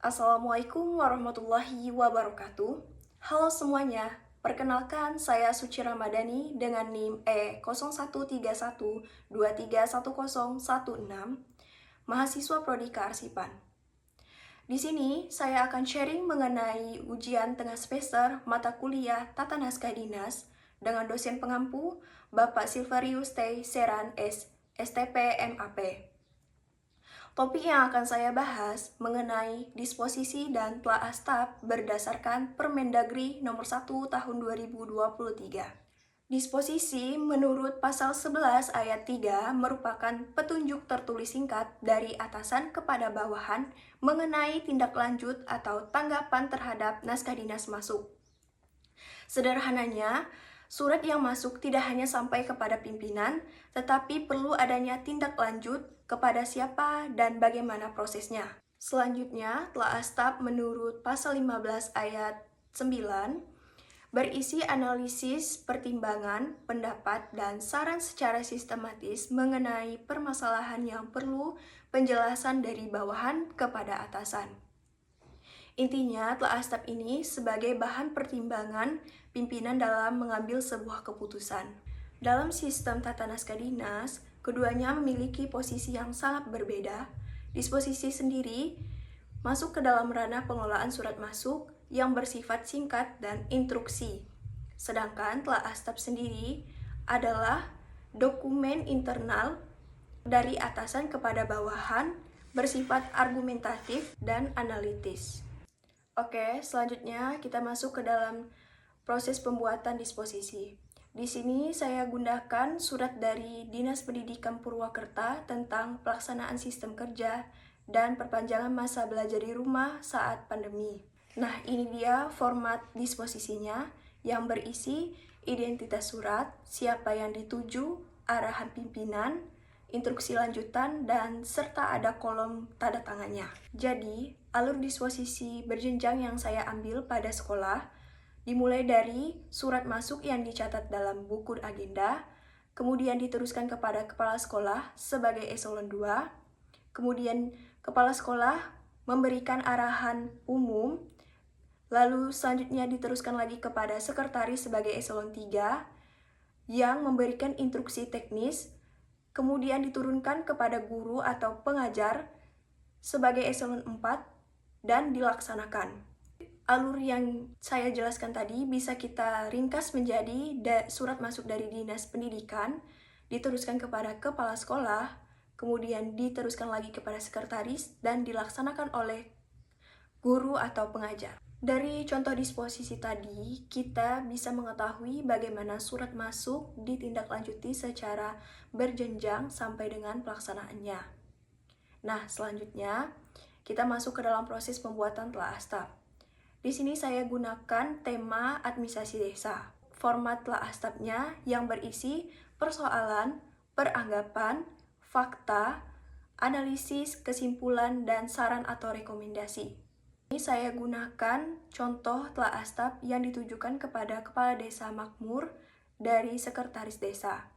Assalamualaikum warahmatullahi wabarakatuh. Halo semuanya, perkenalkan saya Suci Ramadhani dengan NIM E0131231016, mahasiswa Prodi Kearsipan. Di sini saya akan sharing mengenai ujian tengah semester mata kuliah Tata Naskah Dinas dengan dosen pengampu Bapak Silverius T. Seran S. STP MAP. Topik yang akan saya bahas mengenai disposisi dan telaah staf berdasarkan Permendagri nomor 1 tahun 2023. Disposisi menurut pasal 11 ayat 3 merupakan petunjuk tertulis singkat dari atasan kepada bawahan mengenai tindak lanjut atau tanggapan terhadap naskah dinas masuk. Sederhananya, surat yang masuk tidak hanya sampai kepada pimpinan, tetapi perlu adanya tindak lanjut kepada siapa dan bagaimana prosesnya. Selanjutnya, telaah staf menurut pasal 15 ayat 9 berisi analisis, pertimbangan, pendapat, dan saran secara sistematis mengenai permasalahan yang perlu penjelasan dari bawahan kepada atasan. Intinya, telaah staf ini sebagai bahan pertimbangan pimpinan dalam mengambil sebuah keputusan. Dalam sistem tata naskah dinas, keduanya memiliki posisi yang sangat berbeda. Disposisi sendiri masuk ke dalam ranah pengelolaan surat masuk yang bersifat singkat dan instruksi. Sedangkan telaah staf sendiri adalah dokumen internal dari atasan kepada bawahan bersifat argumentatif dan analitis. Oke, selanjutnya kita masuk ke dalam proses pembuatan disposisi. Di sini saya gunakan surat dari Dinas Pendidikan Purwakarta tentang pelaksanaan sistem kerja dan perpanjangan masa belajar di rumah saat pandemi. Nah, ini dia format disposisinya yang berisi identitas surat, siapa yang dituju, arahan pimpinan, instruksi lanjutan, dan serta ada kolom tanda tangannya. Jadi, alur disposisi berjenjang yang saya ambil pada sekolah dimulai dari surat masuk yang dicatat dalam buku agenda, kemudian diteruskan kepada kepala sekolah sebagai eselon 2, kemudian kepala sekolah memberikan arahan umum, lalu selanjutnya diteruskan lagi kepada sekretaris sebagai eselon 3 yang memberikan instruksi teknis, kemudian diturunkan kepada guru atau pengajar sebagai eselon 4 dan dilaksanakan. Alur yang saya jelaskan tadi bisa kita ringkas menjadi surat masuk dari Dinas Pendidikan, diteruskan kepada kepala sekolah, kemudian diteruskan lagi kepada sekretaris, dan dilaksanakan oleh guru atau pengajar. Dari contoh disposisi tadi, kita bisa mengetahui bagaimana surat masuk ditindaklanjuti secara berjenjang sampai dengan pelaksanaannya. Nah, selanjutnya kita masuk ke dalam proses pembuatan telaah staf. Di sini saya gunakan tema administrasi desa. Format telaah stafnya yang berisi persoalan, peranggapan, fakta, analisis, kesimpulan, dan saran atau rekomendasi. Ini saya gunakan contoh telaah staf yang ditujukan kepada kepala desa makmur dari sekretaris desa.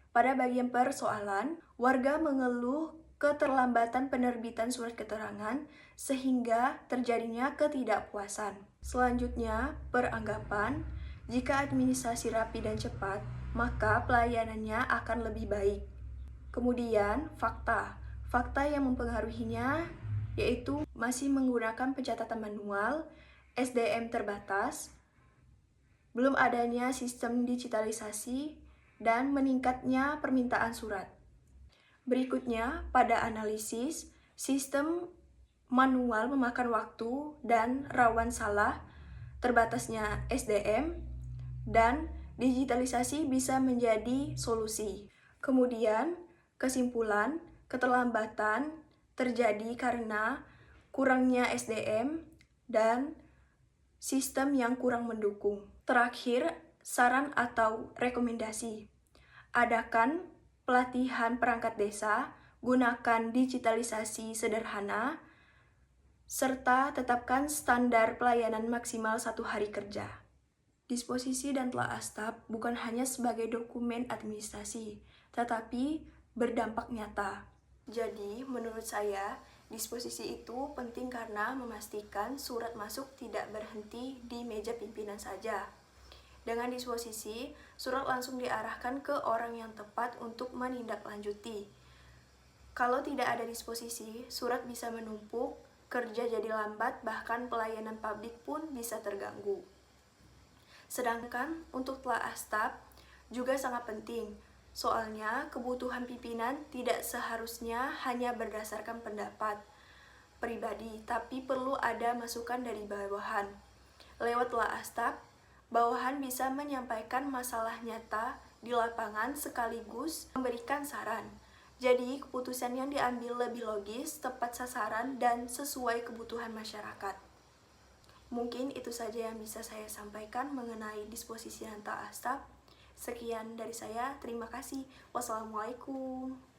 Pada bagian persoalan, warga mengeluh keterlambatan penerbitan surat keterangan sehingga terjadinya ketidakpuasan. Selanjutnya, peranggapan, jika administrasi rapi dan cepat, maka pelayanannya akan lebih baik. Kemudian, fakta. Fakta yang mempengaruhinya yaitu masih menggunakan pencatatan manual, SDM terbatas, belum adanya sistem digitalisasi, dan meningkatnya permintaan surat. Berikutnya, pada analisis, sistem manual memakan waktu dan rawan salah, terbatasnya SDM, dan digitalisasi bisa menjadi solusi. Kemudian, kesimpulan, keterlambatan terjadi karena kurangnya SDM dan sistem yang kurang mendukung. Terakhir, saran atau rekomendasi. Adakan pelatihan perangkat desa, gunakan digitalisasi sederhana, serta tetapkan standar pelayanan maksimal 1 hari kerja. Disposisi dan telaah staf bukan hanya sebagai dokumen administrasi, tetapi berdampak nyata. Jadi, menurut saya, Disposisi itu penting karena memastikan surat masuk tidak berhenti di meja pimpinan saja. Dengan disposisi, surat langsung diarahkan ke orang yang tepat untuk menindaklanjuti. Kalau tidak ada disposisi, surat bisa menumpuk, kerja jadi lambat, bahkan pelayanan publik pun bisa terganggu. Sedangkan untuk telaah staf juga sangat penting. Soalnya, kebutuhan pimpinan tidak seharusnya hanya berdasarkan pendapat pribadi, tapi perlu ada masukan dari bawahan. Lewat telaah staf, bawahan bisa menyampaikan masalah nyata di lapangan sekaligus memberikan saran. Jadi, keputusan yang diambil lebih logis, tepat sasaran, dan sesuai kebutuhan masyarakat. Mungkin itu saja yang bisa saya sampaikan mengenai disposisi dan telaah staf. Sekian dari saya, terima kasih. Wassalamualaikum.